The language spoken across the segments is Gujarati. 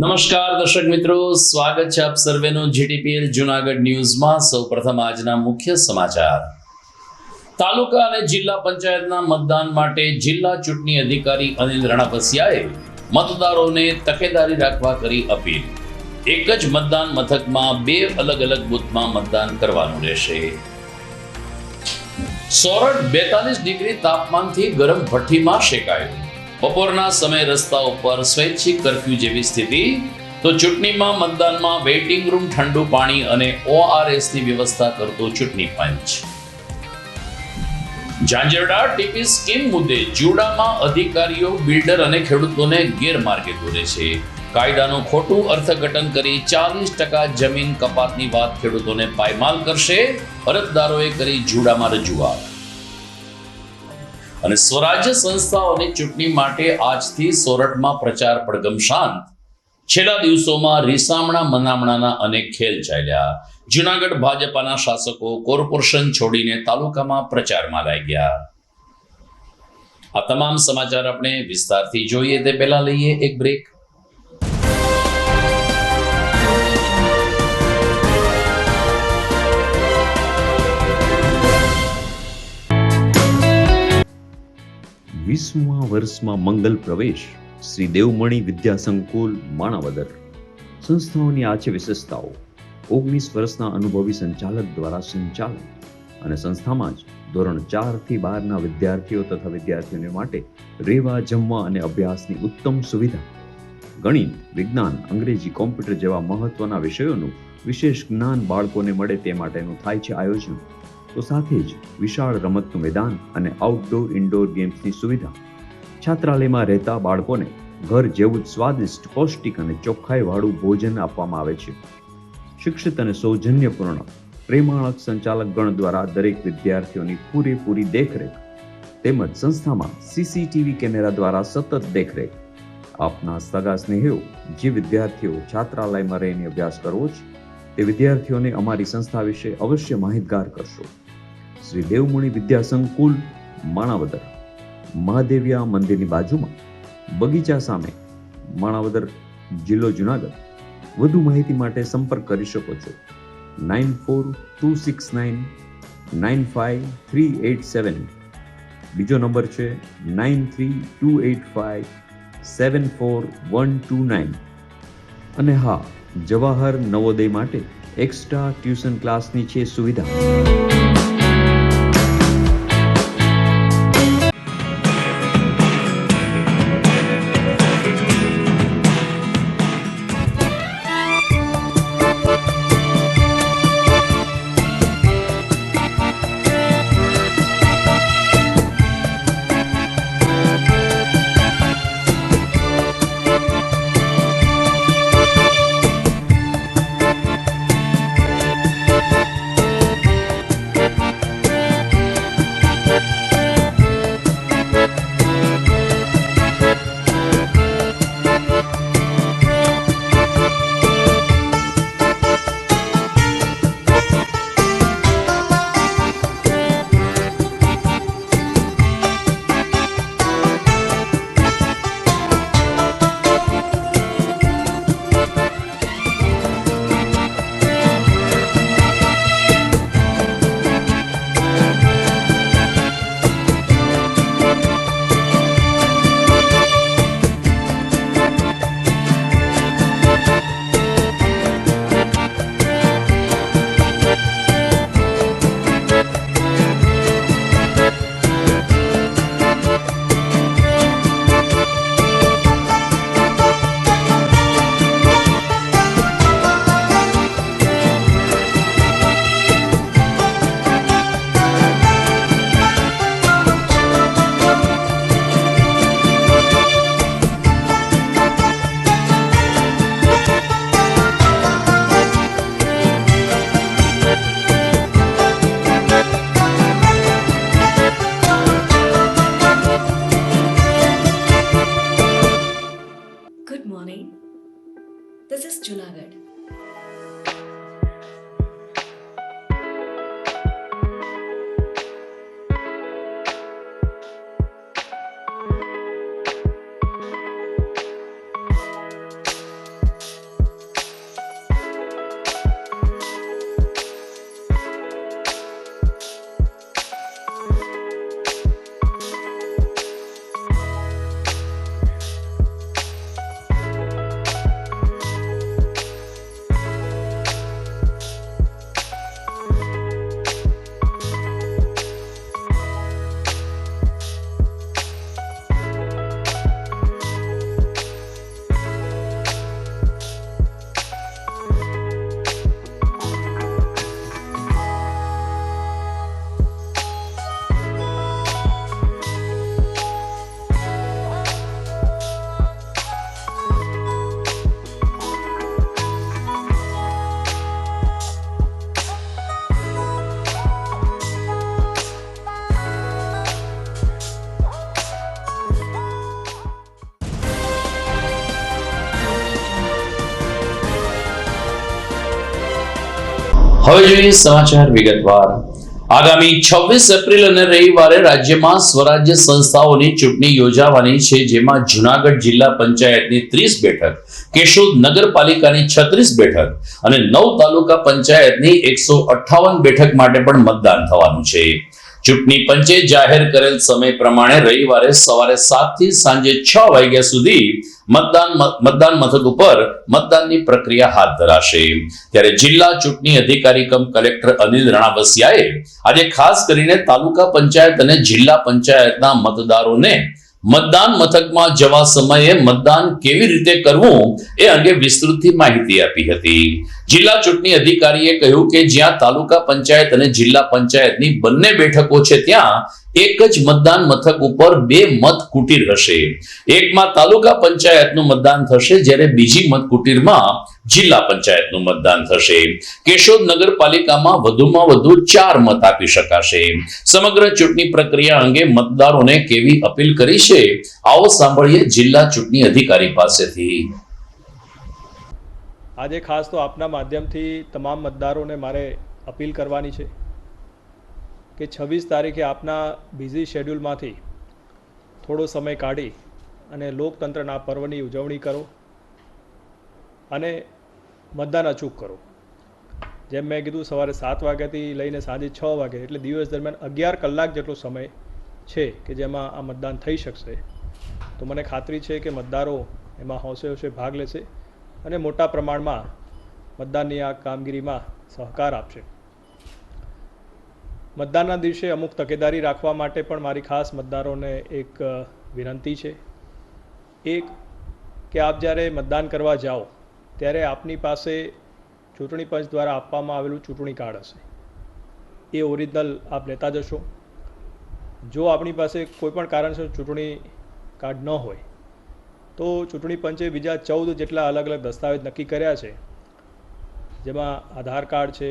નમસ્કાર દર્શક મિત્રો, સ્વાગત છે આપ સર્વેનું જીટીપીએલ જૂનાગઢ ન્યૂઝમાં. સૌપ્રથમ આજના મુખ્ય સમાચાર. તાલુકા અને જિલ્લા પંચાયતના મતદાન માટે જિલ્લા ચૂંટણી અધિકારી અનિલ રણાવસિયાએ મતદારોને તકેદારી રાખવા કરી અપીલ. એક જ મતદાન મથકમાં 2 અલગ અલગ બૂથમાં મતદાન કરવાનું રહેશે. સોરઠ 42 ડિગ્રી તાપમાનથી ગરમ ભઠ્ઠીમાં શેકાયું. બપોરના સમયે રસ્તા ઉપર સ્વૈચ્છિક કર્ફ્યુ જેવી સ્થિતિ. તો ચૂંટણીમાં મતદાનમાં વેઇટિંગ રૂમ, ઠંડુ પાણી અને ORSની વ્યવસ્થા કરતો ચૂંટણી પંચ. ઝાંઝરડા ટીપી સ્કીમ મુદ્દે જીવડામાં અધિકારીઓ બિલ્ડર અને ખેડૂતોને ગેરમાર્ગે દોરે છે. કાયદાનું ખોટું અર્થઘટન કરી 40% જમીન કપાતની વાત ખેડૂતોને પાયમાલ કરશે. અરજદારોએ કરી જીવડામાં રજૂઆત. અને સ્વરાજ્ય સંસ્થાઓની ચૂંટણી માટે આજથી સોરઠમાં પ્રચાર પડઘમ શાંત. છેલ્લા દિવસોમાં રીસામણા મનામણાના અનેક ખેલ ચાલ્યા. જૂનાગઢ ભાજપાના શાસકો કોર્પોરેશન છોડીને તાલુકામાં પ્રચારમાં લાગ્યા. આ તમામ સમાચાર આપણે વિસ્તારથી જોઈએ તે પહેલા લઈએ એક બ્રેક. વીસમા વર્ષમાં મંગલ પ્રવેશ. શ્રી દેવમણી વિદ્યા સંકુલ માણાવદર. સંસ્થાઓની આ છે વિશેષતાઓ. 19 વર્ષના અનુભવી સંચાલક દ્વારા સંચાલન અને સંસ્થામાં જ ધોરણ 4 થી 12ના વિદ્યાર્થીઓ તથા વિદ્યાર્થીઓને માટે રહેવા, જમવા અને અભ્યાસની ઉત્તમ સુવિધા. ગણિત, વિજ્ઞાન, અંગ્રેજી, કોમ્પ્યુટર જેવા મહત્વના વિષયોનું વિશેષ જ્ઞાન બાળકોને મળે તે માટેનું થાય છે આયોજન. તો સાથે જ વિશાળ રમતનું મેદાન અને આઉટડોર ઇન્ડોર ગેમ્સની સુવિધા. છાત્રાલયમાં રહેતા બાળકોને ઘર જેવું જ સ્વાદિષ્ટ, પૌષ્ટિક અને ચોખ્ખાઈવાળું ભોજન આપવામાં આવે છે. શિક્ષિત અને સૌજન્યપૂર્ણ પ્રેમાળક સંચાલક ગણ દ્વારા દરેક વિદ્યાર્થીઓની પૂરેપૂરી દેખરેખ તેમજ સંસ્થામાં CCTV કેમેરા દ્વારા સતત દેખરેખ. આપના સગા સ્નેહીઓ જે વિદ્યાર્થીઓ છાત્રાલયમાં રહીને અભ્યાસ કરવો છે તે વિદ્યાર્થીઓને અમારી સંસ્થા વિશે અવશ્ય માહિતગાર કરશો. શ્રી દેવમણી વિદ્યા સંકુલ માણાવદર, મહાદેવિયા મંદિરની બાજુમાં, બગીચા સામે, માણાવદર, જિલ્લો જુનાગઢ. વધુ માહિતી માટે સંપર્ક કરી શકો છો 9426995387. બીજો નંબર છે 9328574129. અને હા, જવાહર નવોદય માટે એક્સ્ટ્રા ટ્યુશન ક્લાસની છે સુવિધા. Good morning. This is Junagadh. હવે જોઈએ સમાચાર વિગતવાર. આગામી 26 એપ્રિલ અને રવિવારે રાજ્યમાં સ્વરાજ્ય સંસ્થાઓની ચૂંટણી યોજાવાની છે, જેમાં જૂનાગઢ જિલ્લા પંચાયતની 30 બેઠક, કેશોદ નગરપાલિકાની 36 બેઠક અને 9 તાલુકા પંચાયતની 158 બેઠક માટે પણ મતદાન થવાનું છે. ચૂંટણી પંચે જાહેર કરેલ સમય પ્રમાણે રવિવારે સવારે 7 થી સાંજે 6 વાગ્યા સુધી મતદાન મથક ઉપર મતદાનની પ્રક્રિયા હાથ ધરાશે. ત્યારે જિલ્લા ચૂંટણી અધિકારી કમ કલેક્ટર અનિલ રણાવસિયાએ આજે ખાસ કરીને તાલુકા પંચાયત અને જિલ્લા પંચાયતના મતદારોને મતદાન મથકમાં જવા સમયે મતદાન કેવી રીતે કરવું એ અંગે વિસ્તૃતથી માહિતી આપી હતી. જિલ્લા ચૂંટણી અધિકારીએ કહ્યું કે જ્યાં તાલુકા પંચાયત અને જિલ્લા પંચાયતની બંને બેઠકો છે ત્યાં એક જ મતદાન મથક ઉપર 2 મત કુટીર હશે. એકમાં તાલુકા પંચાયતનું મતદાન થશે, જ્યારે બીજી મત કુટીરમાં જિલ્લા પંચાયતનું મતદાન થશે. કેશોદ નગરપાલિકામાં વધુમાં વધુ 4 મત આપી શકાશે. સમગ્ર ચૂંટણી પ્રક્રિયા અંગે મતદારોને કેવી અપીલ કરી છે, આવો સાંભળીએ જિલ્લા ચૂંટણી અધિકારી પાસેથી. આજે ખાસ તો આપના માધ્યમથી તમામ મતદારોને મારે અપીલ કરવાની છે કે 26 તારીખે આપના બિઝી શેડ્યુલમાંથી થોડો સમય કાઢી અને લોકતંત્રના પર્વની ઉજવણી કરો અને મતદાન અચૂક કરો. જેમ મેં કીધું, સવારે 7 વાગ્યાથી લઈને સાંજે 6 વાગે એટલે દિવસ દરમિયાન 11 કલાક જેટલો સમય છે કે જેમાં આ મતદાન થઈ શકશે. તો મને ખાતરી છે કે મતદારો એમાં હોંશે હોંશે ભાગ લેશે અને મોટા પ્રમાણમાં મતદાનની આ કામગીરીમાં સહકાર આપશે. મતદાનના દિવસે અમુક તકેદારી રાખવા માટે પણ મારી ખાસ મતદારોને એક વિનંતી છે. એક કે આપ જ્યારે મતદાન કરવા જાઓ ત્યારે આપની પાસે ચૂંટણી પંચ દ્વારા આપવામાં આવેલું ચૂંટણી કાર્ડ હશે, એ ઓરિજિનલ આપ લેતા જશો. જો આપણી પાસે કોઈપણ કારણસર ચૂંટણી કાર્ડ ન હોય તો ચૂંટણી પંચે બીજા 14 જેટલા અલગ અલગ દસ્તાવેજ નક્કી કર્યા છે, જેમાં આધાર કાર્ડ છે,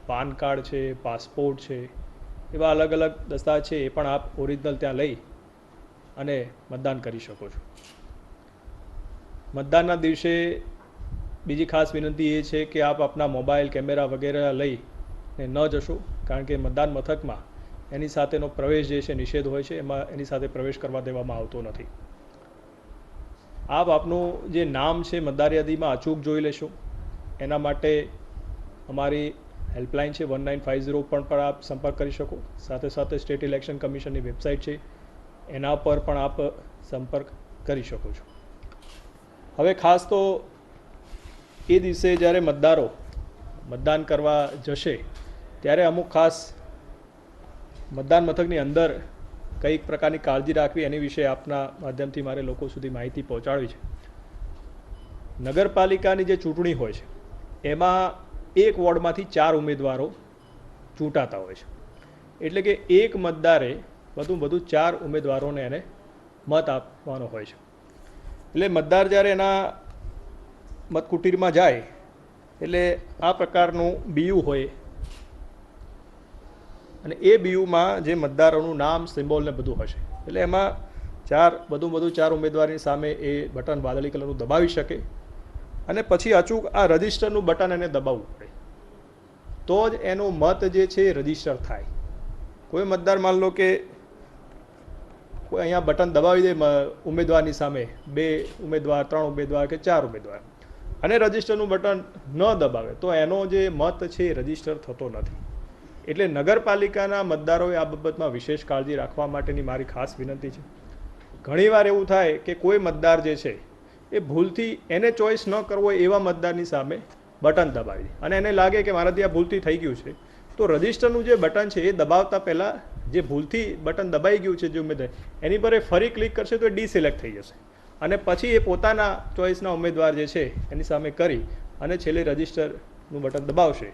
પાન કાર્ડ છે, પાસપોર્ટ છે, એવા અલગ અલગ દસ્તાવેજ છે, એ પણ આપ ઓરિજિનલ ત્યાં લઈ અને મતદાન કરી શકો છો. મતદાનના દિવસે બીજી ખાસ વિનંતી એ છે કે આપ આપના મોબાઈલ કેમેરા વગેરે લઈને ન જશો, કારણ કે મતદાન મથકમાં એની સાથેનો પ્રવેશ જે છે નિષેધ હોય છે, એમાં એની સાથે પ્રવેશ કરવા દેવામાં આવતો નથી. આપ આપનું જે નામ છે મતદાર યાદીમાં અચૂક જોઈ લેશો. એના માટે અમારી હેલ્પલાઇન છે 1950 પર આપ સંપર્ક કરી શકો. સાથે સાથે સ્ટેટ ઇલેક્શન કમિશનની વેબસાઇટ છે, એના પર પણ આપ સંપર્ક કરી શકો છો. હવે ખાસ તો એ દિવસે જ્યારે મતદારો મતદાન કરવા જશે ત્યારે અમુક ખાસ મતદાન મથકની અંદર કઈ પ્રકારની કાળજી રાખવી એની વિશે આપના માધ્યમથી મારે લોકો સુધી માહિતી પહોંચાડવી છે. નગરપાલિકાની જે ચૂંટણી હોય છે એમાં એક વોર્ડમાંથી 4 ઉમેદવારો ચૂંટાતા હોય છે, એટલે કે એક મતદારે વધુ 4 ઉમેદવારોને એને મત આપવાનો હોય છે. એટલે મતદાર જ્યારે એના મતકુટીરમાં જાય એટલે આ પ્રકારનું બીયુ હોય અને એ બીયુમાં જે મતદારોનું નામ, સિમ્બોલ ને બધું હશે. એટલે એમાં વધુ 4 ઉમેદવારની સામે એ બટન વાદળી કલરનું દબાવી શકે અને પછી અચૂક આ રજિસ્ટરનું બટન એને દબાવવું પડે, તો જ એનો મત જે છે એ રજિસ્ટર થાય. કોઈ મતદાર માન લો કે કોઈ અહીંયા બટન દબાવી દે ઉમેદવારની સામે, 2 ઉમેદવાર, 3 ઉમેદવાર કે 4 ઉમેદવાર, અને રજિસ્ટરનું બટન ન દબાવે તો એનો જે મત છે એ રજિસ્ટર થતો નથી. એટલે નગરપાલિકાના મતદારોએ આ બાબતમાં વિશેષ કાળજી રાખવા માટેની મારી ખાસ વિનંતી છે. ઘણીવાર એવું થાય કે કોઈ મતદાર જે છે એ ભૂલથી એને ચોઈસ ન કરવો હોય એવા મતદારની સામે બટન દબાવી દે અને એને લાગે કે મારાથી આ ભૂલથી થઈ ગયું છે, તો રજિસ્ટરનું જે બટન છે એ દબાવતા પહેલાં જે ભૂલથી બટન દબાઈ ગયું છે જે ઉમેદવાર, એની પર એ ફરી ક્લિક કરશે તો એ ડિસિલેક્ટ થઈ જશે અને પછી એ પોતાના ચોઈસના ઉમેદવાર જે છે એની સામે કરી અને છેલ્લે રજિસ્ટરનું બટન દબાવશે,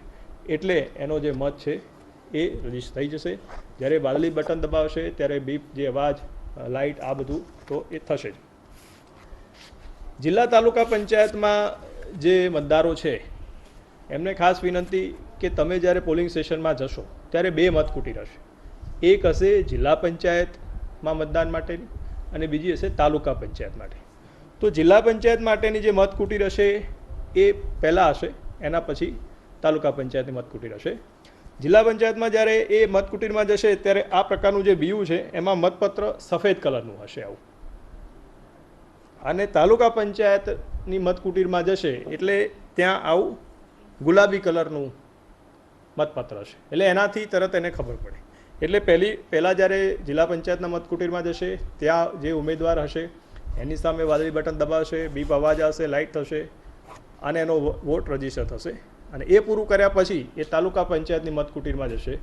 એટલે એનો જે મત છે એ રજિસ્ટર થઈ જશે. જ્યારે વાદળી બટન દબાવશે ત્યારે બીપ જે અવાજ, લાઇટ, આ બધું તો એ થશે જ. જિલ્લા તાલુકા પંચાયતમાં જે મતદારો છે એમને ખાસ વિનંતી કે તમે જ્યારે પોલિંગ સ્ટેશનમાં જશો ત્યારે 2 મતકુટીર હશે. એક હશે જિલ્લા પંચાયતમાં મતદાન માટેની અને બીજી હશે તાલુકા પંચાયત માટે. તો જિલ્લા પંચાયત માટેની જે મતકુટીર હશે એ પહેલાં હશે, એના પછી તાલુકા પંચાયતની મતકુટીર હશે. જિલ્લા પંચાયતમાં જ્યારે એ મતકુટીરમાં જશે ત્યારે આ પ્રકારનું જે વ્યૂ છે એમાં મતપત્ર સફેદ કલરનું હશે આવું, અને તાલુકા પંચાયતની મતકુટીરમાં જશે એટલે ત્યાં આવું ગુલાબી કલરનું મતપત્ર હશે. એટલે એનાથી તરત એને ખબર પડે. એટલે પહેલાં જ્યારે જિલ્લા પંચાયતના મતકુટીરમાં જશે ત્યાં જે ઉમેદવાર હશે એની સામે વાદળી બટન દબાવશે, બીપ અવાજ આવશે, લાઇટ થશે અને એનો વોટ રજીસ્ટર થશે. અને એ પૂરું કર્યા પછી એ તાલુકા પંચાયતની મતકુટીરમાં જશે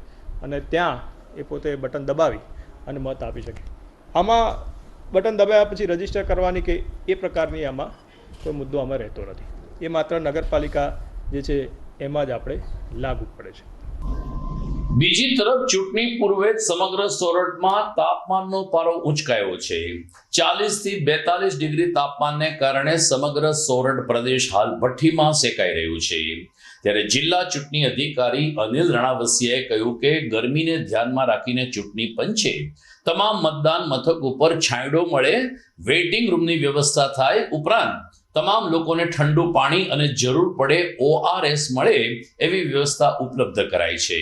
અને ત્યાં એ પોતે બટન દબાવી અને મત આપી શકે. આમાં બટન દબાવ્યા પછી રજીસ્ટર કરવાની કે એ પ્રકારની આમાં કોઈ મુદ્દો આમાં રહેતો નથી. એ માત્ર નગરપાલિકા જે છે એમાં જ આપણે લાગુ પડે છે. બીજી તરફ ચૂંટણી પૂર્વે જ સમગ્ર સોરઠમાં તાપમાનનો પારો ઊંચકાયો છે. 40 થી 42 ડિગ્રી તાપમાનને કારણે સમગ્ર સોરઠ પ્રદેશ હાલ ભઠ્ઠીમાં શેકાઈ રહ્યું છે. ત્યારે જિલ્લા ચૂંટણી અધિકારી અનિલ રણાવસિયાએ કહ્યું કે ગરમીને ધ્યાનમાં રાખીને ચૂંટણી પંચે તમામ મતદાન મથક ઉપર છાંયડો મળે, વેઇટિંગ રૂમની વ્યવસ્થા થાય, ઉપરાંત તમામ લોકોને ઠંડુ પાણી અને જરૂર પડે ORS મળે એવી વ્યવસ્થા ઉપલબ્ધ કરાઈ છે.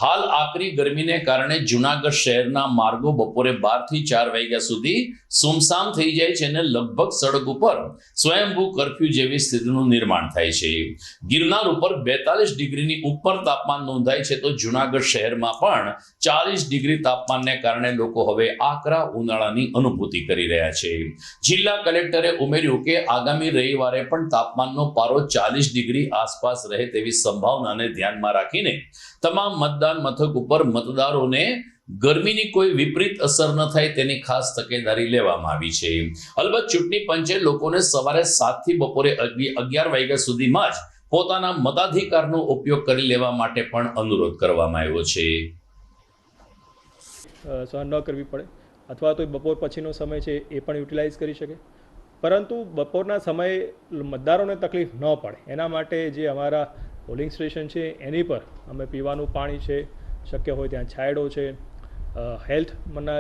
હાલ આકરી ગરમીને કારણે જૂનાગઢ શહેરના માર્ગો બપોરે 12 થી 4 વાગ્યા સુધી સુમસામ થઈ જાય છે અને લગભગ સડક ઉપર સ્વયંભૂ કર્ફ્યુ જેવી સ્થિતિનું નિર્માણ થાય છે. ગિરનાર ઉપર 42 ડિગ્રીની ઉપર તાપમાન નોંધાય છે તો જૂનાગઢ શહેરમાં પણ 40 ડિગ્રી તાપમાનને કારણે લોકો હવે આકરા ઉનાળાની અનુભૂતિ કરી રહ્યા છે. જિલ્લા કલેક્ટરે ઉમેર્યું કે આગામી રવિવારે પણ તાપમાનનો પારો 40 ડિગ્રી આસપાસ રહે તેવી સંભાવનાને ધ્યાનમાં રાખીને તમામ મતદાન મથક ઉપર મતદારોને ગરમીની કોઈ વિપરીત અસર ન થાય તેની ખાસ તકેદારી લેવામાં આવી છે. અલબત્ત ચૂંટણી પંચે લોકોને સવારે 7 થી બપોરે 11 વાગ્યા સુધીમાં જ પોતાના મતાધિકારનો ઉપયોગ કરી લેવા માટે પણ અનુરોધ કરવામાં આવ્યો છે. સહન ન કરવી પડે અથવા તો બપોર પછીનો સમય છે એ પણ યુટિલાઇઝ કરી શકે, પરંતુ બપોરના સમયે મતદારોને તકલીફ ન પડે એના માટે જે અમારા પોલિંગ સ્ટેશન છે એની પર અમે પીવાનું પાણી છે, શક્ય હોય ત્યાં છાંયડો છે, હેલ્થના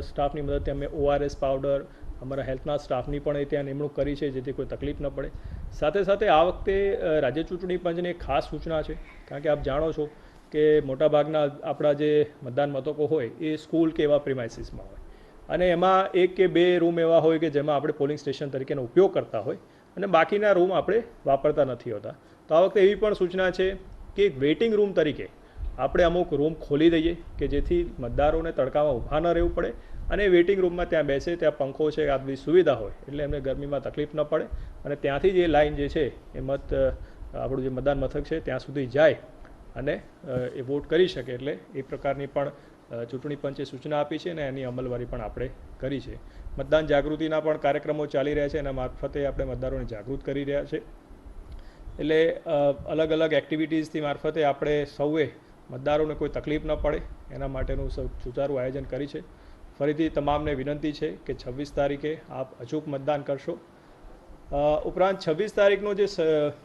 સ્ટાફની મદદથી અમે ORS પાવડર, અમારા હેલ્થના સ્ટાફની પણ ત્યાં નિમણૂક કરી છે જેથી કોઈ તકલીફ ન પડે. સાથે સાથે આ વખતે રાજ્ય ચૂંટણી પંચની એક ખાસ સૂચના છે, કારણ કે આપ જાણો છો કે મોટાભાગના આપણા જે મતદાન મથકો હોય એ સ્કૂલ કે એવા પ્રિમાઇસીસમાં હોય અને એમાં 1 કે 2 રૂમ એવા હોય કે જેમાં આપણે પોલિંગ સ્ટેશન તરીકેનો ઉપયોગ કરતા હોય અને બાકીના રૂમ આપણે વાપરતા નથી હોતા. તો આ વખતે એવી પણ સૂચના છે કે વેઇટિંગ રૂમ તરીકે આપણે અમુક રૂમ ખોલી દઈએ કે જેથી મતદારોને તડકામાં ઊભા ન રહેવું પડે અને વેઇટિંગ રૂમમાં ત્યાં બેસે, ત્યાં પંખો છે, આ બધી સુવિધા હોય એટલે એમને ગરમીમાં તકલીફ ન પડે અને ત્યાંથી જે લાઈન જે છે એ આપણું જે મતદાન મથક છે ત્યાં સુધી જાય અને એ વોટ કરી શકે. એટલે એ પ્રકારની પણ ચૂંટણી પંચે સૂચના આપી છે અને એની અમલવારી પણ આપણે કરી છે. મતદાન જાગૃતિના પણ કાર્યક્રમો ચાલી રહ્યા છે, એના મારફતે આપણે મતદારોને જાગૃત કરી રહ્યા છે. એટલે અલગ અલગ એક્ટિવિટીઝથી મારફતે આપણે સૌએ મતદારોને કોઈ તકલીફ ન પડે એના માટેનું સુચારું આયોજન કરી છે. ફરીથી તમામને વિનંતી છે કે 26 તારીખે આપ અચૂક મતદાન કરશો. ઉપરાંત 26 તારીખનું જે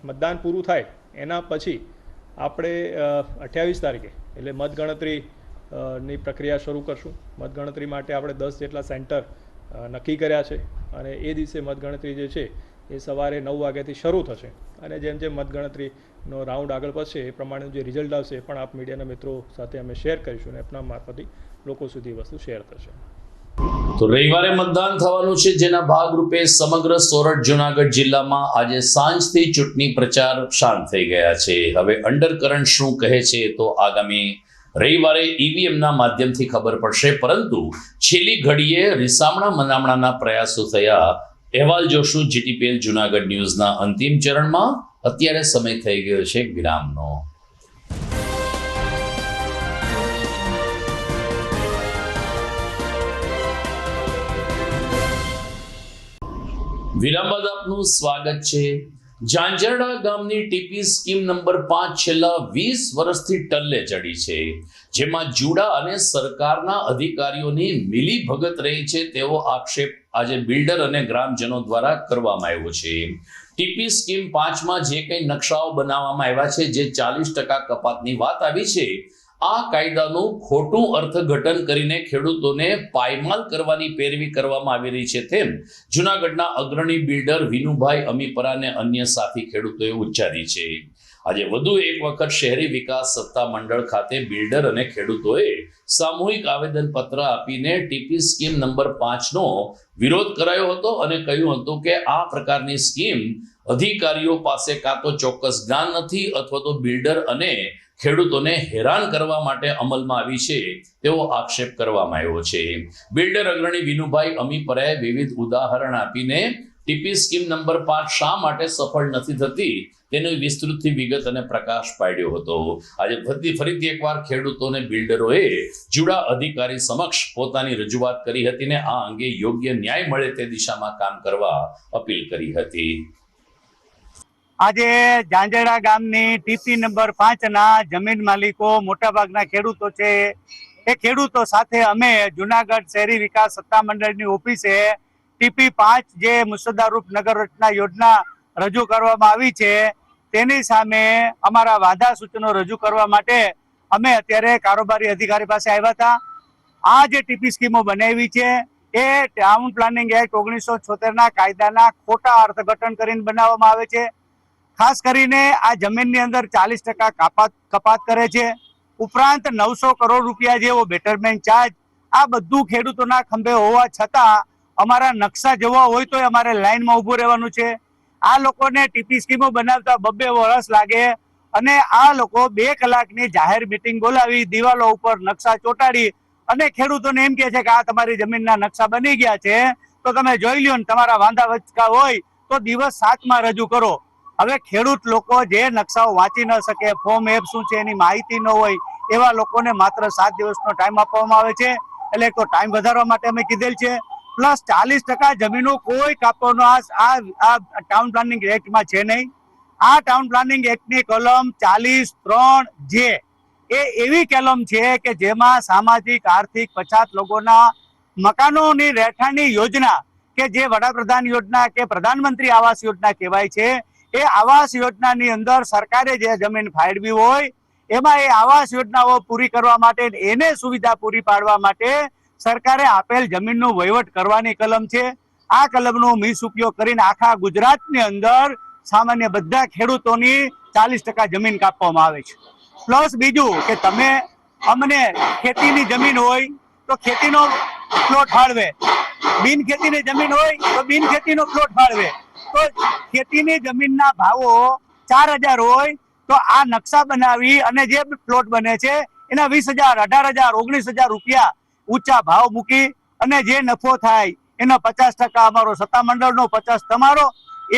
મતદાન પૂરું થાય એના પછી આપણે 28 તારીખે એટલે મતગણતરીની પ્રક્રિયા શરૂ કરશું. મતગણતરી માટે આપણે 10 જેટલા સેન્ટર નક્કી કર્યા છે અને એ દિવસે મતગણતરી જે છે એ સવારે 9 વાગ્યાથી શરૂ થશે અને જેમ જેમ મતગણતરીનો રાઉન્ડ આગળ વધશે એ પ્રમાણેનું જે રિઝલ્ટ આવશે એ પણ આપ મીડિયાના મિત્રો સાથે અમે શેર કરીશું અને આપના મારફતે લોકો સુધી વસ્તુ શેર થશે. તો રવિવારે મતદાન થવાનું છે, જેના ભાગરૂપે સમગ્ર સોરઠ જૂનાગઢ જિલ્લામાં આજે સાંજથી ચૂંટણી પ્રચાર શાંત થઈ ગયા છે. હવે અંડરકરન્ટ શું કહે છે તો આગામી રવિવારે EVMના માધ્યમથી ખબર પડશે, પરંતુ છેલ્લી ઘડીએ રીસામણા મનામણાના પ્રયાસો થયા. અહેવાલ જોશું GTPL જૂનાગઢ ન્યૂઝના અંતિમ ચરણમાં. અત્યારે સમય થઈ ગયો છે વિરામનો. વિરામ બાદ આપનું સ્વાગત છે. ઝાંઝરડા ગામની ટીપી સ્કીમ નંબર 5 છેલ્લા 20 વર્ષથી ટલ્લે ચડી છે, જેમાં જુડા અને સરકારના અધિકારીઓની મિલીભગત રહી છે તેવો આક્ષેપ આજે બિલ્ડર અને ગ્રામજનો દ્વારા કરવામાં આવ્યો છે. ટીપી સ્કીમ 5માં જે કંઈ નકશાઓ બનાવવામાં આવ્યા છે, જે 40% કપાતની વાત આવી છે, આ કાયદાનું ખોટું અર્થઘટન કરીને ખેડૂતોને પાયમાલ કરવાની પેરવી કરવામાં આવી રહી છે તેમ જૂનાગઢના અગ્રણી બિલ્ડર વિનુભાઈ અમીપરા અને અન્ય સાથી ખેડૂતોએ ઉચ્ચારી છે. આજે વધુ એક વખત શહેરી વિકાસ સત્તા મંડળ ખાતે બિલ્ડર અને ખેડૂતોએ સામૂહિક આવેદનપત્ર આપીને ટીપી સ્કીમ નંબર 5 નો વિરોધ કરાયો હતો અને કહ્યું હતું કે આ પ્રકારની સ્કીમ અધિકારીઓ પાસે કાં તો ચોક્કસ જ્ઞાન નથી અથવા તો બિલ્ડર અને ખેડૂતોને હેરાન કરવા માટે અમલમાં આવી છે તેવો આક્ષેપ કરવામાં આવ્યો છે. બિલ્ડર અગ્રણી વિનુભાઈ અમીપરાએ વિવિધ ઉદાહરણ આપીને ટીપી સ્કીમ નંબર 5 શા માટે સફળ નથી થતી તેની વિસ્તૃતથી વિગત અને પ્રકાશ પાડ્યો હતો. આજે ફરીથી એકવાર ખેડૂતોને બિલ્ડરોએ જુડા અધિકારી સમક્ષ પોતાની રજૂઆત કરી હતી ને આ અંગે યોગ્ય ન્યાય મળે તે દિશામાં કામ કરવા અપીલ કરી હતી. આજે ઝાંઝડા ગામની ટીપી નંબર 5 ના જમીન માલિકો મોટાભાગના ખેડૂતો છે. એ ખેડૂતો સાથે અમે જુનાગઢ શહેરી વિકાસ સત્તા મંડળની ઓફિસે ટીપી 5 જે મુસદ્દારૂપ નગર રચના યોજના રજૂ કરવામાં આવી છે તેની સામે અમારા વાંધા સૂચનો રજૂ કરવા માટે અમે અત્યારે કારોબારી અધિકારી પાસે આવ્યા હતા. આ જે ટીપી સ્કીમો બનાવી છે એ ટાઉન પ્લાનિંગ એક્ટ 1976 ના કાયદાના ખોટા અર્થઘટન કરીને બનાવવામાં આવે છે. ખાસ કરીને આ જમીનની અંદર 40% કપાત કરે છે. ઉપરાંત 900 કરોડ રૂપિયા જેવો બેટરમેન્ટ ચાર્જ, આ બધું ખેડૂતોના ખંભે હોવા છતાં અમારા નકશા જોવા હોય તો અમારે લાઈનમાં ઊભું રહેવાનું છે. આ લોકોને ટીપી સ્કીમો બનાવતા 2 વર્ષ લાગે અને આ લોકો 2 કલાકની જાહેર મિટિંગ બોલાવી દિવાલો ઉપર નકશા ચોંટાડી અને ખેડૂતોને એમ કહે છે કે આ તમારી જમીનના નકશા બની ગયા છે તો તમે જોઈ લ્યો ને તમારા વાંધા વચકા હોય તો દિવસ 7માં રજૂ કરો. હવે ખેડૂત લોકો જે નકશાઓ વાંચી ન શકે, ફોર્મ એપ શું છે એની માહિતી ન હોય એવા લોકોને માત્ર 7 દિવસનો ટાઈમ આપવામાં આવે છે. એટલે તો ટાઈમ વધારવા માટે અમે કીધેલ છે. પ્લસ 40% જમીનો કોઈ કાપવાનો આ ટાઉન પ્લાનિંગ એક્ટમાં છે નહીં. આ ટાઉન પ્લાનિંગ એક્ટની કલમ 43(3) જે એ એવી કલમ છે કે જેમાં સામાજિક આર્થિક પછાત લોકોના મકાનોની રહેઠાણની યોજના કે જે વડાપ્રધાન યોજના કે પ્રધાનમંત્રી આવાસ યોજના કહેવાય છે, એ આવાસ યોજનાની અંદર સરકારે જે જમીન ફાળવી હોય એમાં એ આવાસ યોજનાઓ પૂરી કરવા માટે એને સુવિધા પૂરી પાડવા માટે સરકારે આપેલ જમીનનો વહીવટ કરવાની કલમ છે. આ કલમનો મિસઉપયોગ કરીને આખા ગુજરાતની અંદર સામાન્ય બધા ખેડૂતોની 40% જમીન કાપવામાં આવે છે. પ્લસ બીજું કે તમે અમને ખેતીની જમીન હોય તો ખેતીનો પ્લોટ ફાળવે, બિન ખેતીની જમીન હોય તો બિન ખેતીનો પ્લોટ ફાળવે. તો ખેતીની જમીનના ભાવો 4000 હોય તો આ નકશા બનાવી અને જે પ્લોટ બને છે એના 20,000, 18,000, 19,000 રૂપિયા ઊંચા ભાવ મૂકી અને જે નફો થાય એનો 50% અમારો સત્તા મંડળનો, 50% તમારો,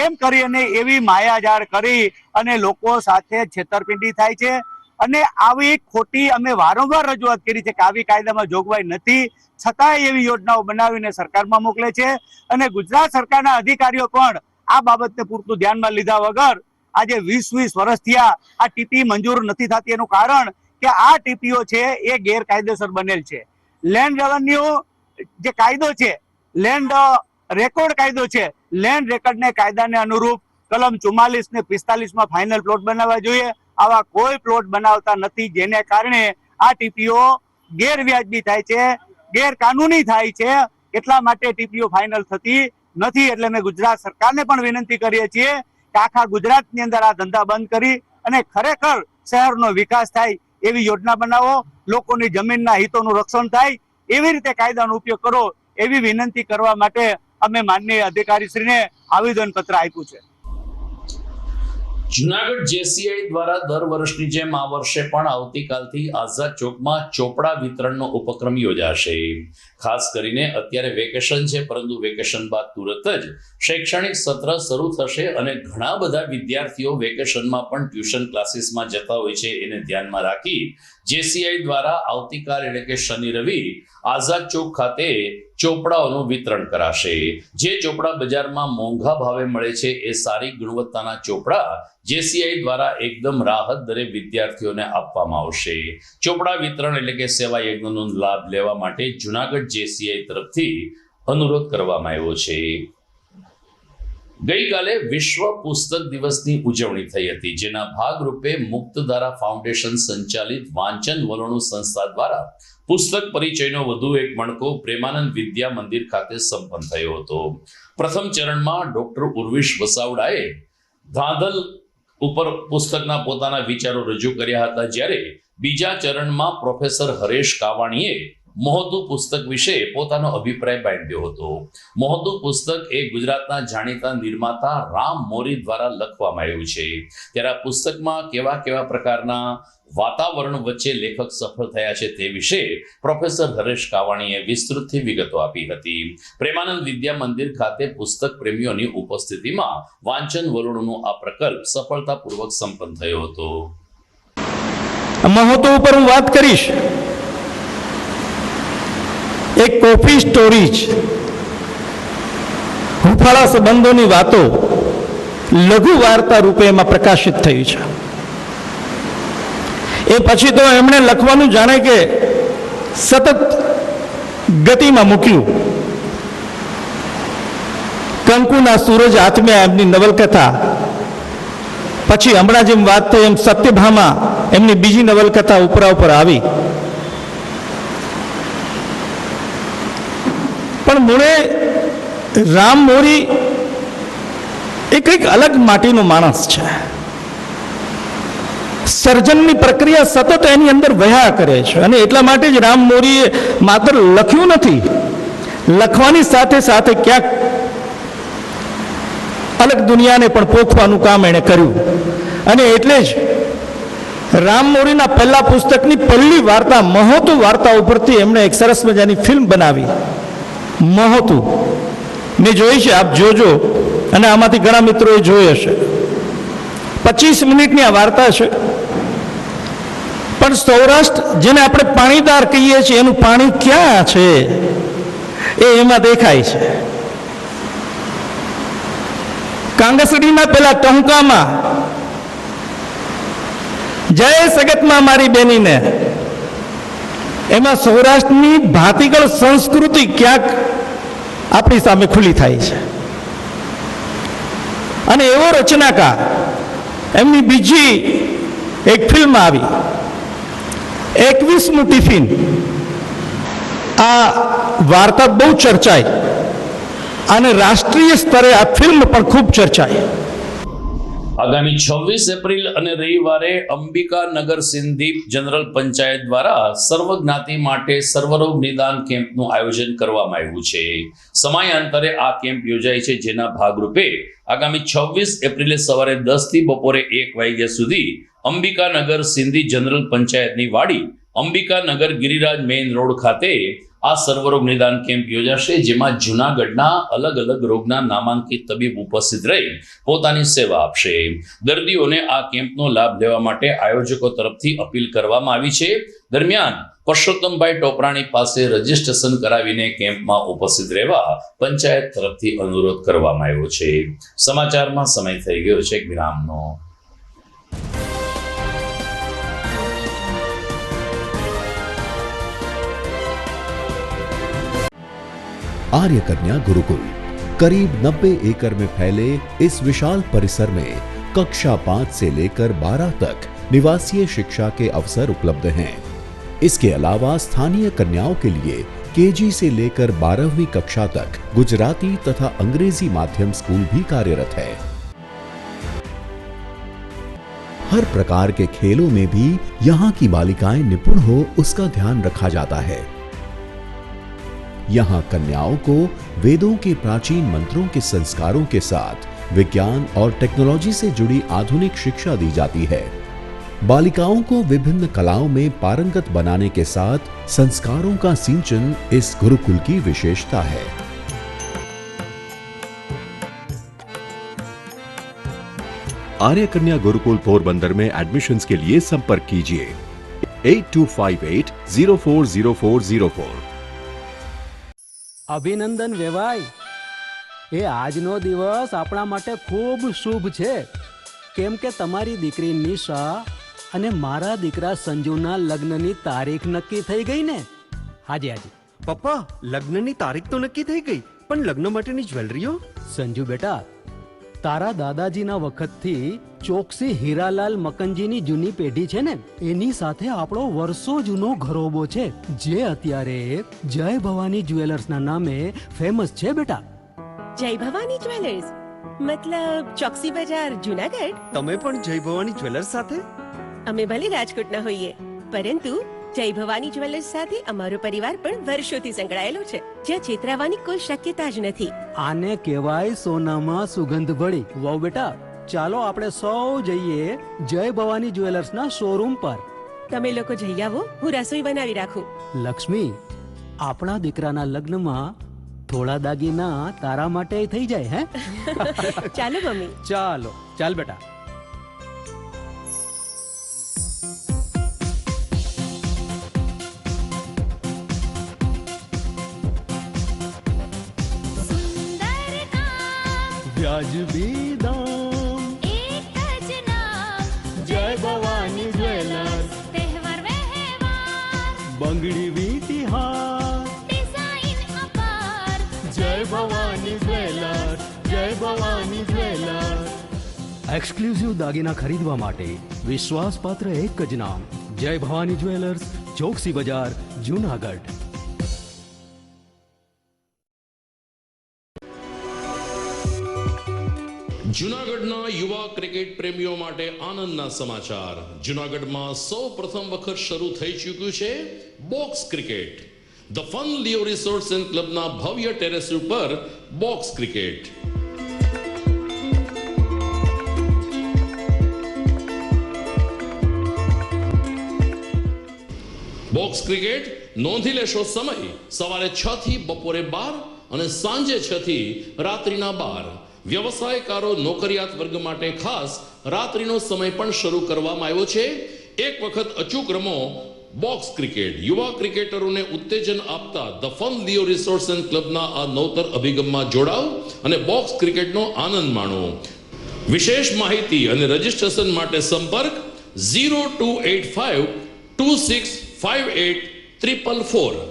એમ કરી અને એવી માયાજાળ કરી અને લોકો સાથે છેતરપિંડી થાય છે. અને આવી ખોટી અમે વારંવાર રજૂઆત કરી છે કે આવી કાયદામાં જોગવાઈ નથી, છતાંય એવી યોજનાઓ બનાવીને સરકારમાં મોકલે છે. અને ગુજરાત સરકારના અધિકારીઓ પણ આ બાબતને પૂરતું ધ્યાનમાં લીધા વગર આજે 20 વર્ષ થયા આ ટીપી મંજૂર નથી થતી. એનું કારણ કે આ ટીપીઓ છે એ ગેરકાયદેસર બનેલ છે. લેન્ડ રેવન્યુ જે કાયદો છે, લેન્ડ રેકોર્ડ કાયદો છે, લેન્ડ રેકોર્ડને કાયદાને અનુરૂપ કલમ 44 ને 45 ફાઇનલ પ્લોટ બનાવવા જોઈએ. આવા કોઈ પ્લોટ બનાવતા નથી, જેને કારણે આ ટીપીઓ ગેરવ્યાજબી થાય છે, ગેરકાનૂની થાય છે. એટલા માટે ટીપીઓ ફાઇનલ થતી નથી. એટલે અમે ગુજરાત સરકારને પણ વિનંતી કરીએ છીએ કે આખા ગુજરાતની અંદર આ ધંધા બંધ કરી અને ખરેખર શહેરનો વિકાસ થાય એવી યોજના બનાવો, લોકોની જમીનના હિતોનું રક્ષણ થાય એવી રીતે કાયદાનો ઉપયોગ કરો એવી વિનંતી કરવા માટે અમે માનનીય અધિકારીશ્રીને આવેદનપત્ર આપ્યું છે. જુનાગઢ જેસીઆઈ દ્વારા દર વર્ષની જેમ આ વર્ષે પણ આવતીકાલથી આઝાદ ચોકમાં ચોપડા વિતરણનો ઉપક્રમ યોજાશે. ખાસ કરીને અત્યારે વેકેશન છે, પરંતુ વેકેશન બાદ તુરત જ શૈક્ષણિક સત્ર શરૂ થશે અને ઘણા બધા વિદ્યાર્થીઓ વેકેશનમાં પણ ટ્યુશન ક્લાસીસમાં જતા હોય છે. એને ધ્યાનમાં રાખી જેસીઆઈ દ્વારા આવતીકાલ એટલે કે શનિ રવિ આઝાદ ચોક ખાતે ચોપડાઓનું વિતરણ કરાશે. જે ચોપડા બજારમાં મોંઘા ભાવે મળે છે એ સારી ગુણવત્તાના ચોપડા જેસીઆઈ દ્વારા એકદમ રાહત દરે વિદ્યાર્થીઓને આપવામાં આવશે. ચોપડા વિતરણ એટલે કે સેવા યજ્ઞનો લાભ લેવા માટે જુનાગઢ જેસીઆઈ તરફથી અનુરોધ કરવામાં આવ્યો છે. ગઈકાલે વિશ્વ પુસ્તક દિવસની ઉજવણી થઈ હતી, જેના ભાગરૂપે મુક્તધારા ફાઉન્ડેશન સંચાલિત વાંચન વલોણું સંસ્થા દ્વારા પુસ્તક પરિચયનો વધુ એક મણકો પ્રેમાનંદ વિદ્યા મંદિર ખાતે સંપન્ન થયો હતો. પ્રથમ ચરણમાં ડોક્ટર ઉર્વિશ વસાવડાએ ધાંધલ ઉપર પુસ્તકના પોતાના વિચારો રજૂ કર્યા હતા, જ્યારે બીજા ચરણમાં પ્રોફેસર હરેશ કાવાણીએ મોહતું પુસ્તક વિશે પોતાનો અભિપ્રાય બાંધ્યો હતો. મોહતું પુસ્તક એ ગુજરાતના જાણીતા નિર્માતા રામ મોરી દ્વારા લખવામાં આવ્યું છે. ત્યારે આ પુસ્તકમાં કેવા કેવા પ્રકારના વાતાવરણ વચ્ચે લેખક સફળ થયા છે તે વિશે પ્રોફેસર હરેશ કાવાણીએ વિસ્તૃતથી વિગતો આપી હતી. પ્રેમાનંદ વિદ્યા મંદિર ખાતે પુસ્તક પ્રેમીઓની ઉપસ્થિતિમાં વાંચન વરુણનો આ પ્રકલ્પ સફળતાપૂર્વક સંપન્ન થયો હતો. મહોત્સવ ઉપર હું વાત કરીશ. એક કોફી સ્ટોરીજ, હુંફાળા સંબંધોની વાતો લઘુ વાર્તા રૂપે એમાં પ્રકાશિત થયું છે. એ પછી તો એમણે લખવાનું જાણે કે સતત ગતિમાં મૂક્યું. કંકુના સૂરજ હાથમાં એમની નવલકથા, પછી હમણાં જેમ વાત થઈ એમ સત્યભામા એમની બીજી નવલકથા ઉપરા ઉપર આવી. પણ મૂળે રામ મોરી એ કંઈક અલગ માટીનો માણસ છે. સર્જનની પ્રક્રિયા સતત એની અંદર વહ્યા કરે છે, અને એટલા માટે જ રામ મોરીએ માત્ર લખ્યું નથી, લખવાની સાથે સાથે ક્યાંક અલગ દુનિયાને પણ પોખવાનું કામ એણે કર્યું. અને એટલે જ રામ મોરીના પહેલા પુસ્તકની પહેલી વાર્તા મહોતું વાર્તા ઉપરથી એમણે એક સરસ મજાની ફિલ્મ બનાવી, મહોતું. મેં જોઈ છે, આપ જોજો, અને આમાંથી ઘણા મિત્રોએ જોઈ હશે. 25 મિનિટની આ વાર્તા છે, પણ સૌરાષ્ટ્ર જેને આપણે પાણીદાર કહીએ છીએ એનું પાણી ક્યાં છે એ એમાં દેખાય છે. કાંગસડીના પેલા ટહુકામાં જય સગતમાં મારી બેનીને, એમાં સૌરાષ્ટ્રની ભાતીગળ સંસ્કૃતિ ક્યાંક આપણી સામે ખુલ્લી થાય છે. અને એવો રચનાકાર, એમની બીજી એક ફિલ્મ આવી 21મું ટિફિન. આ વાર્તા બહુ ચર્ચાઈ અને રાષ્ટ્રીય સ્તરે આ ફિલ્મ પણ ખૂબ ચર્ચાઈ. આગામી 26 એપ્રિલ અને રવિવારે અંબિકા નગર સિંધી જનરલ પંચાયત દ્વારા સર્વજ્ઞાતિ માટે સર્વરોગ નિદાન કેમ્પનું આયોજન કરવામાં આવ્યું છે. સમયાંતરે આ કેમ્પ યોજાય છે, જેના ભાગરૂપે આગામી 26 એપ્રિલે સવારે 10 થી બપોરે 1 વાગ્યા સુધી અંબિકા નગર સિંધી જનરલ પંચાયતની વાડી અંબિકા નગર ગિરિરાજ મેઇન રોડ ખાતે આ સર્વરોગ નિદાન કેમ્પ યોજાશે, જેમાં જૂનાગઢના અલગ અલગ રોગના નામાંકિત તબીબ ઉપસ્થિત રહી પોતાની સેવા આપશે. દર્દીઓને આ કેમ્પનો લાભ લેવા માટે આયોજકો તરફથી અપીલ કરવામાં આવી છે. દરમિયાન પરસોત્તમભાઈ ટોપરાણી પાસે રજીસ્ટ્રેશન કરાવીને કેમ્પમાં ઉપસ્થિત રહેવા પંચાયત તરફથી અનુરોધ કરવામાં આવ્યો છે. સમાચારમાં સમય થઈ ગયો છે એક વિરામનો. आर्य कन्या गुरुकुल करीब 90 एकड़ में फैले इस विशाल परिसर में कक्षा 5 से लेकर 12 तक निवासीय शिक्षा के अवसर उपलब्ध हैं। इसके अलावा स्थानीय कन्याओं के लिए केजी से लेकर 12वीं कक्षा तक गुजराती तथा अंग्रेजी माध्यम स्कूल भी कार्यरत है। हर प्रकार के खेलों में भी यहाँ की बालिकाएं निपुण हो उसका ध्यान रखा जाता है। यहाँ कन्याओं को वेदों के प्राचीन मंत्रों के संस्कारों के साथ विज्ञान और टेक्नोलॉजी से जुड़ी आधुनिक शिक्षा दी जाती है। बालिकाओं को विभिन्न कलाओं में पारंगत बनाने के साथ संस्कारों का सिंचन इस गुरुकुल की विशेषता है। आर्य कन्या गुरुकुल पोरबंदर में एडमिशन्स के लिए संपर्क कीजिए 8258040404। અભિનંદન વેવાઈ, એ આજનો દિવસ આપણા માટે ખૂબ શુભ છે, કેમ કે તમારી દીકરી નિશા અને મારા દીકરા સંજુના લગ્નની તારીખ નક્કી થઈ ગઈ ને. હાજી હાજી પપ્પા, લગ્નની તારીખ તો નક્કી થઈ ગઈ, પણ લગ્ન માટેની જ્વેલરીઓ? સંજુ બેટા, તારા દાદાજીના વખતથી ચોકસી હીરાલાલ મકનજીની જૂની પેઢી છે ને, એની સાથે આપણો વર્ષો જૂનો ઘરોબો છે, જે અત્યારે જય ભવાની જ્વેલર્સના નામે ફેમસ છે બેટા. જય ભવાની જ્વેલર્સ મતલબ ચોકસી બજાર જુનાગઢ? તમે પણ જય ભવાની જ્વેલર્સ સાથે? અમે ભલે રાજકોટના હોઈએ, પરંતુ જય ભવાની જ્વેલર્સ સાથે અમારો પરિવાર પણ વર્ષોથી સંકળાયેલો છે, જ્યાં છેતરાવાની કોઈ શક્યતા જ નથી. આને કહેવાય સોનામાં સુગંધ ભળી. વાવ બેટા, ચાલો આપણે સૌ જઈએ જય ભવાની જ્વેલર્સના શોરૂમ પર. તમે લોકો જઈ આવો, હું રસોઈ બનાવી રાખું. લક્ષ્મી, આપણા દીકરાના લગ્નમાં થોડા દાગીના તારા માટે થઈ જાય હે? ચાલો મમ્મી. ચાલો ચાલ બેટા. વ્યાજબી દામ, એક જ નામ, જય ભવાની જ્વેલર્સ, તહેવાર વ્યવહાર, બંગડી વીટી હાર, ડિઝાઇન અપાર, જય ભવાની જ્વેલર્સ, જય ભવાની જ્વેલર્સ. એક્સક્લુઝિવ દાગીના ખરીદવા માટે વિશ્વાસપાત્ર એક જ નામ, જય ભવાની જ્વેલર્સ, ચોકસી બજાર, જુનાગઢ. જૂનાગઢના યુવા ક્રિકેટ પ્રેમીઓ માટે આનંદના સમાચાર. જૂનાગઢમાં સૌ પ્રથમ વખત શરૂ થઈ ચૂક્યું છે box cricket. The fun Leo resorts and ક્લબના ભવ્ય ટેરેસ ઉપર બોક્સ ક્રિકેટ. બોક્સ ક્રિકેટ નોંધી લેશો સમય સવારે 6 થી બપોરે 12 અને સાંજે 6 થી રાત્રિના 12. વ્યવસાયકારો નોકરિયાત વર્ગ માટે ખાસ રાત્રિનો સમય પણ શરૂ કરવામાં આવ્યો છે. એક વખત અચૂક રમો બોક્સ ક્રિકેટ. યુવા ક્રિકેટરોને ઉત્તેજન આપતા the fun Leo resorts and ક્લબના આ નવતર અભિગમમાં જોડાઓ અને બોક્સ ક્રિકેટનો આનંદ માણો. વિશેષ માહિતી અને રજીસ્ટ્રેશન માટે સંપર્ક 0285 2658 444.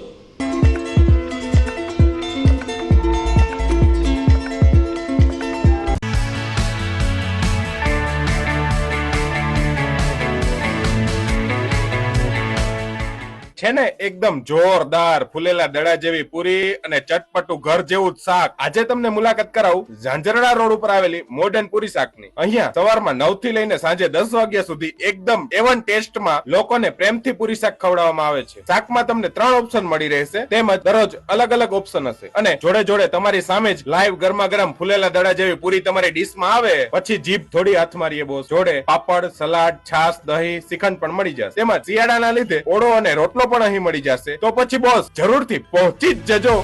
છે ને એકદમ જોરદાર ફૂલેલા દડા જેવી પૂરી અને ચટપટું ઘર જેવું જ શાક. આજે તમને મુલાકાત કરાવું ઝાંઝરડા રોડ ઉપર આવેલી મોડર્ન પૂરી શાકની. અહીંયા સવારમાં 9 થી લઈને સાંજે 10 વાગ્યા સુધી એકદમ એવન ટેસ્ટમાં લોકોને પ્રેમથી પૂરી શાક ખવડાવવામાં આવે છે. શાકમાં તમને 3 ઓપ્શન મળી રહેશે, તેમજ દરરોજ અલગ અલગ ઓપ્શન હશે, અને જોડે જોડે તમારી સામે જ લાઈવ ગરમા ગરમ ફૂલેલા દડા જેવી પૂરી તમારી ડીશમાં આવે પછી જીભ થોડી હાથ મારીએ બોસ. જોડે પાપડ, સલાડ, છાશ, દહીં, શ્રીખંડ પણ મળી જશે. તેમજ શિયાળાના લીધે ઓળો અને રોટલો પણ અહીં મળી જશે. તો પછી બોસ જરૂરથી પહોંચી જ જજો.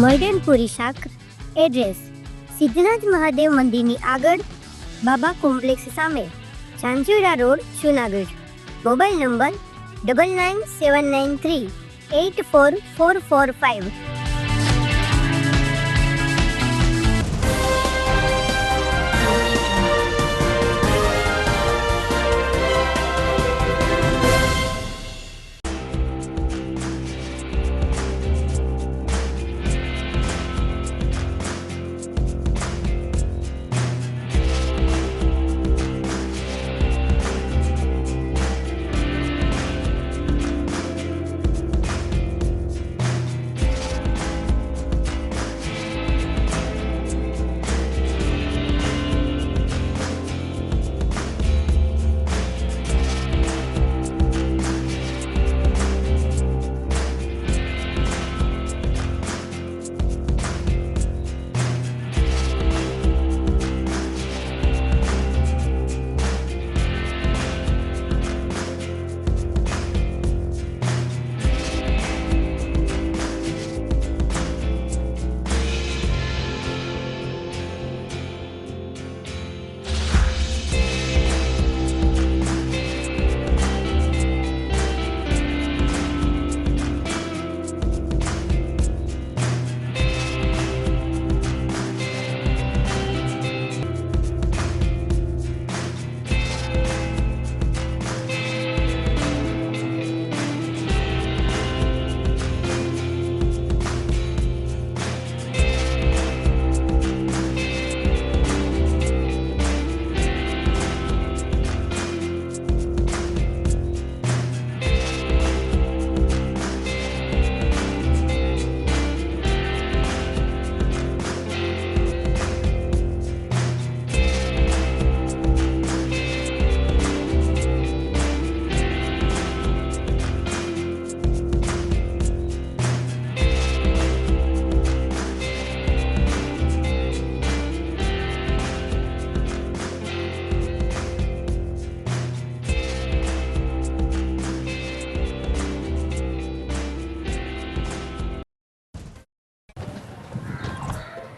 મોડર્ન પૂરી શાક. એડ્રેસ સિદ્ધનાથ મહાદેવ મંદિરની આગળ, બાબા કોમ્પ્લેક્સ સામે, Zanzarda road, Junagadh. Mobile number 9979384445.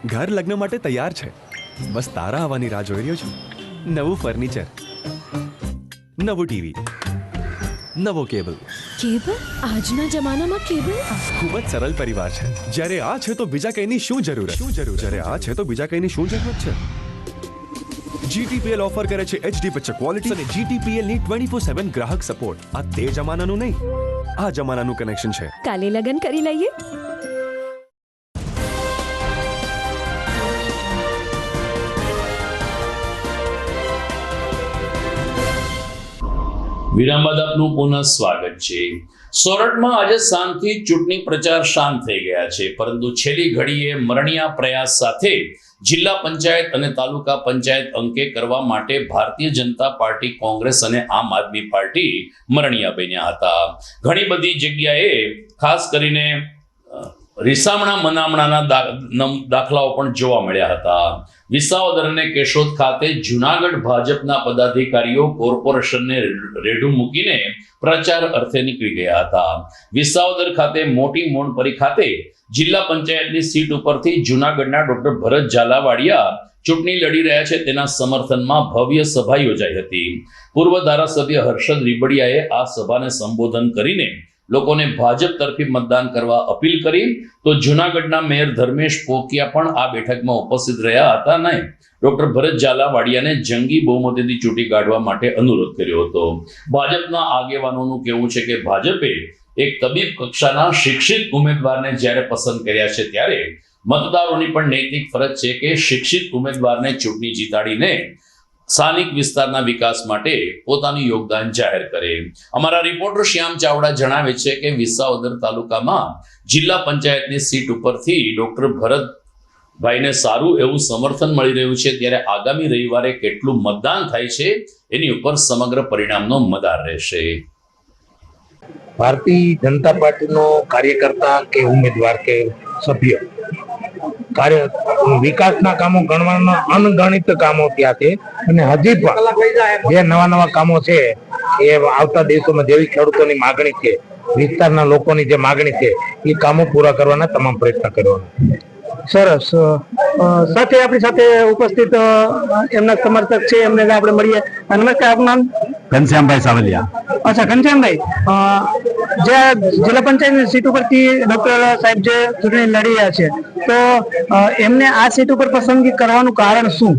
ઘર લગ્ન માટે તૈયાર છે. બસ તારા આવવાની રાહ જોઈ રહ્યો છું. નવું ફર્નિચર, નવું ટીવી, નવો કેબલ. કેબલ? આજના જમાનામાં કેબલ? ખૂબ જ સરળ પરિવાર છે. જ્યારે આ છે તો બીજા કઈની શું જરૂર? જ્યારે આ છે તો બીજા કઈની શું જરૂરત છે? GTPL ઓફર કરે છે HD પિક્ચર ક્વોલિટી અને GTPL ની 24/7 ગ્રાહક સપોર્ટ. આ તે જમાનાનું નહીં, આ જમાનાનું કનેક્શન છે. કાલે લગન કરી લઈએ. વિરામ બાદ આપનું પુનઃ સ્વાગત છે. સોરઠમાં આજે સાંજથી ચૂંટણી પ્રચાર શાંત થઈ ગયા છે, પરંતુ છેલ્લી ઘડીએ મરણિયા પ્રયાસ સાથે જિલ્લા પંચાયત અને તાલુકા પંચાયત અંકે કરવા માટે ભારતીય જનતા પાર્ટી, કોંગ્રેસ અને આમ આદમી પાર્ટી મરણિયા બન્યા હતા. ઘણી બધી જગ્યાએ ખાસ કરીને રીસામણા મનામણાના દાખલાઓ પણ જોવા મળ્યા હતા. વિસાવદર અને કેશોદ ખાતે જુનાગઢ ભાજપના પદાધિકારીઓ કોર્પોરેશનને રેઢું મૂકીને પ્રચાર અર્થે નીકળી ગયા હતા. વિસાવદર ખાતે મોટી મોણપરી ખાતે જિલ્લા પંચાયતની સીટ ઉપરથી જુનાગઢના ડોક્ટર ભરત ઝાલાવાડિયા ચૂંટણી લડી રહ્યા છે, તેના સમર્થનમાં ભવ્ય સભા યોજાઈ હતી. પૂર્વ ધારાસભ્ય હર્ષદ રીબડિયાએ આ સભાને સંબોધન કરીને લોકોને ભાજપ તરફી મતદાન કરવા અપીલ કરી, તો જુનાગઢના મેયર ધર્મેશ પોકિયા પણ આ બેઠકમાં ઉપસ્થિત રહ્યા હતા અને ડોક્ટર ભરત ઝાલાવાડિયાને જંગી બહુમતીથી ચૂંટી કાઢવા માટે અનુરોધ કર્યો હતો. ભાજપના આગેવાનોનું કહેવું છે કે ભાજપે એક તબીબ કક્ષાના શિક્ષિત ઉમેદવારને જ્યારે પસંદ કર્યા છે, ત્યારે મતદારોની પણ નૈતિક ફરજ છે કે શિક્ષિત ઉમેદવારને ચૂંટણી જીતાડીને સ્થાનિક વિસ્તારના વિકાસ માટે પોતાનું યોગદાન જાહેર કરે. અમારા રિપોર્ટર શ્યામ ચાવડા જણાવે છે કે વિસાવદર તાલુકામાં જિલ્લા પંચાયતની સીટ ઉપરથી ડોક્ટર ભરતભાઈને સારું એવું સમર્થન મળી રહ્યું છે, ત્યારે આગામી રવિવારે કેટલું મતદાન થાય છે એની ઉપર સમગ્ર પરિણામનો મદાર રહેશે. ભારતીય જનતા પાર્ટીનો કાર્યકર્તા કે ઉમેદવાર કે સભ્ય વિકાસના કામો ગણવાના અનગણિત કામો ત્યાં છે, અને હજી પણ જે નવા કામો છે એ આવતા દિવસોમાં જેવી ખેડૂતોની માગણી છે, વિસ્તારના લોકોની જે માગણી છે, એ કામો પૂરા કરવાના તમામ પ્રયત્ન કરવાના. સરસ. સાથે આપણી સાથે ઉપસ્થિત એમના સમર્થક છે, એમને આપણે મળીએ. નમસ્કાર, આપનું નામ? ઘનશ્યામભાઈ સાવલિયા. અચ્છા, ઘનશ્યામભાઈ, જે જિલ્લા પંચાયતની સીટ ઉપરથી ડોક્ટર સાહેબ જે ચૂંટણી લડી રહ્યા છે, તો એમને આ સીટ ઉપર પસંદગી કરવાનું કારણ શું?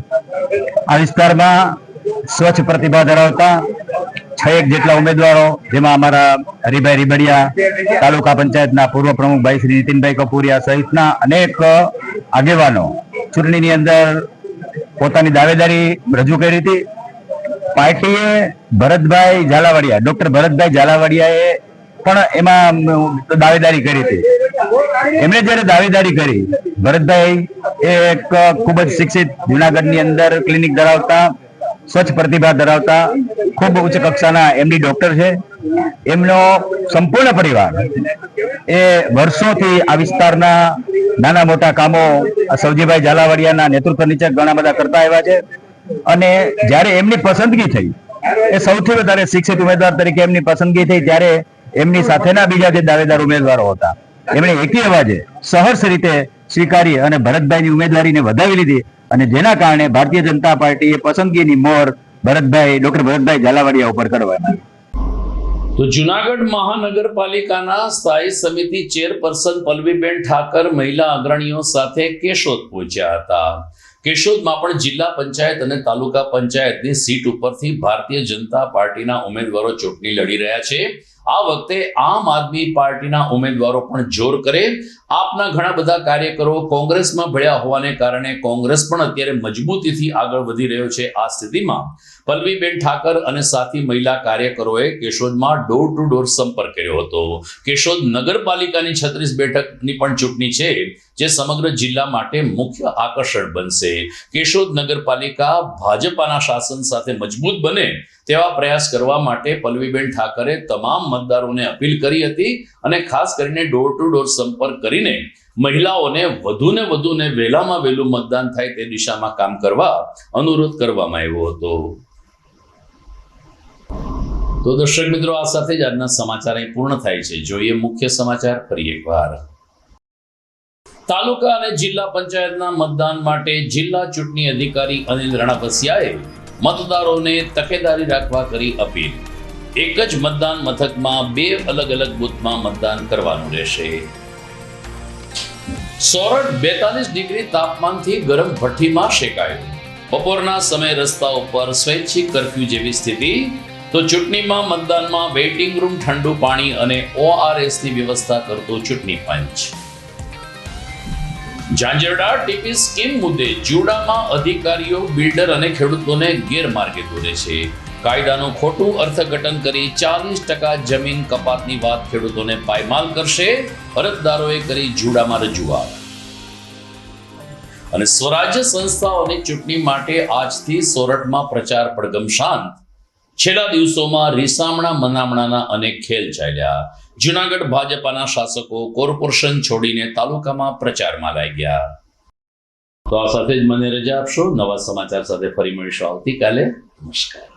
આ વિસ્તારમાં સ્વચ્છ પ્રતિભા ધરાવતા 6 જેટલા ઉમેદવારો, જેમાં અમારા હરિભાઈ રીબડિયા, તાલુકા પંચાયતના પૂર્વ પ્રમુખ ભાઈ શ્રી નીતિનભાઈ કપૂરિયા સહિતના અનેક આગેવાનો ચૂંટણીની અંદર પોતાની દાવેદારી રજૂ કરી હતી. પાર્ટીએ ભરતભાઈ ઝાલાવાડિયા, ડોક્ટર ભરતભાઈ ઝાલાવાડિયાએ પણ એમાં દાવેદારી કરી હતી. એમણે જયારે દાવેદારી કરી, ભરતભાઈ એક ખૂબ જ શિક્ષિત, જુનાગઢની અંદર ક્લિનિક ધરાવતા, સ્વચ્છ પ્રતિભા ધરાવતા, ખૂબ ઉચ્ચ કક્ષાના એમડી ડોક્ટર છે. એમનો સંપૂર્ણ પરિવાર એ વર્ષોથી આ વિસ્તારના નાના મોટા કામો સવજીભાઈ ઝાલાવાડિયાના નેતૃત્વ નીચે ઘણા બધા કરતા આવ્યા છે. અને જ્યારે એમની પસંદગી થઈ, એ સૌથી વધારે શિક્ષિત ઉમેદવાર તરીકે એમની પસંદગી થઈ, ત્યારે એમની સાથેના બીજા જે દાવેદાર ઉમેદવારો હતા, એમણે એકી અવાજે સહર્ષ રીતે સ્વીકારી અને ભરતભાઈની ઉમેદવારીને વધાવી લીધી, અને જેના કારણે ભારતીય જનતા પાર્ટીએ પસંદગીની મોહર ડોક્ટર ભરતભાઈ ઝાલાવાડિયા ઉપર કરવાની. તો જુનાગઢ મહાનગરપાલિકાના સ્થાયી સમિતિ ચેરપર્સન પલ્લવીબેન ઠાકર મહિલા અગ્રણીઓ સાથે કેશોદ પહોંચ્યા હતા. કેશોદમાં પણ જિલ્લા પંચાયત અને તાલુકા પંચાયતની સીટ ઉપરથી ભારતીય જનતા પાર્ટીના ઉમેદવારો ચૂંટણી લડી રહ્યા છે. આ વખતે આમ આદમી પાર્ટીના ઉમેદવારો પણ જોર કરે. આપના ઘણા બધા કાર્યકરો કોંગ્રેસમાં ભળ્યા હોવાને કારણે કોંગ્રેસ પણ અત્યારે મજબૂતીથી આગળ વધી રહ્યો છે. આ સ્થિતિમાં પલ્લવીબેન ઠાકર અને સાથી મહિલા કાર્યકરોએ કેશોદમાં ડોર ટુ ડોર સંપર્ક કર્યો હતો. કેશોદ નગરપાલિકાની 36 બેઠકની પણ ચૂંટણી છે, જે સમગ્ર જિલ્લા માટે મુખ્ય આકર્ષણ બનશે. કેશોદ નગરપાલિકા ભાજપાના શાસન સાથે મજબૂત બને તેવા પ્રયાસ કરવા માટે પલ્લવીબેન ઠાકરે તમામ મતદારોને અપીલ કરી હતી, અને ખાસ કરીને ડોર ટુ ડોર સંપર્ક કરીને મહિલાઓને વધુ ને વહેલામાં વહેલું મતદાન થાય તે દિશામાં કામ કરવા અનુરોધ કરવામાં આવ્યો હતો. તો દર્શક મિત્રો, આ સાથે જ આજના સમાચાર અહીં પૂર્ણ થાય છે. જોઈએ મુખ્ય સમાચાર ફરી એકવાર. તાલુકા અને જિલ્લા પંચાયતના મતદાન માટે જિલ્લા ચૂંટણી અધિકારી અનિલ રણાવસિયાએ મતદારોને તકેદારી રાખવા કરી અપીલ. એક જ મતદાન મથકમાં 2 અલગ અલગ બૂથમાં મતદાન કરવાનું રહેશે. સોરઠ 42 ડિગ્રી તાપમાનથી ગરમ ભઠ્ઠીમાં શેકાયું. બપોરના સમયે રસ્તા ઉપર સ્વૈચ્છિક કર્ફ્યુ જેવી સ્થિતિ. તો ચૂંટણીમાં મતદાનમાં વેઇટિંગ રૂમ, ઠંડુ પાણી અને ORSની વ્યવસ્થા કરતો ચૂંટણી પંચ. ઝાંઝરડા ટીપી સ્કીમ મુદ્દે જુડામાં અધિકારીઓ બિલ્ડર અને ખેડૂતોને ગેરમાર્ગે દોરે છે. કાયદાનું ખોટું અર્થઘટન કરી 40% જમીન કપાતની વાત ખેડૂતોને પાયમાલ કરશે. અરજદારોએ કરી જુડામાં રજૂઆત. અને સ્વરાજ્ય સંસ્થાઓની ચૂંટણી માટે આજથી સોરઠમાં પ્રચાર પડઘમ શાંત. છેલ્લા દિવસોમાં રીસામણા મનામણાના અનેક ખેલ ચાલ્યા. જૂનાગઢ ભાજપાના શાસકો કોર્પોરેશન છોડીને તાલુકામાં પ્રચારમાં લાગ્યા. તો આ સાથે જ મને રજા આપશો. નવા સમાચાર સાથે ફરી મળીશું આવતીકાલે. નમસ્કાર.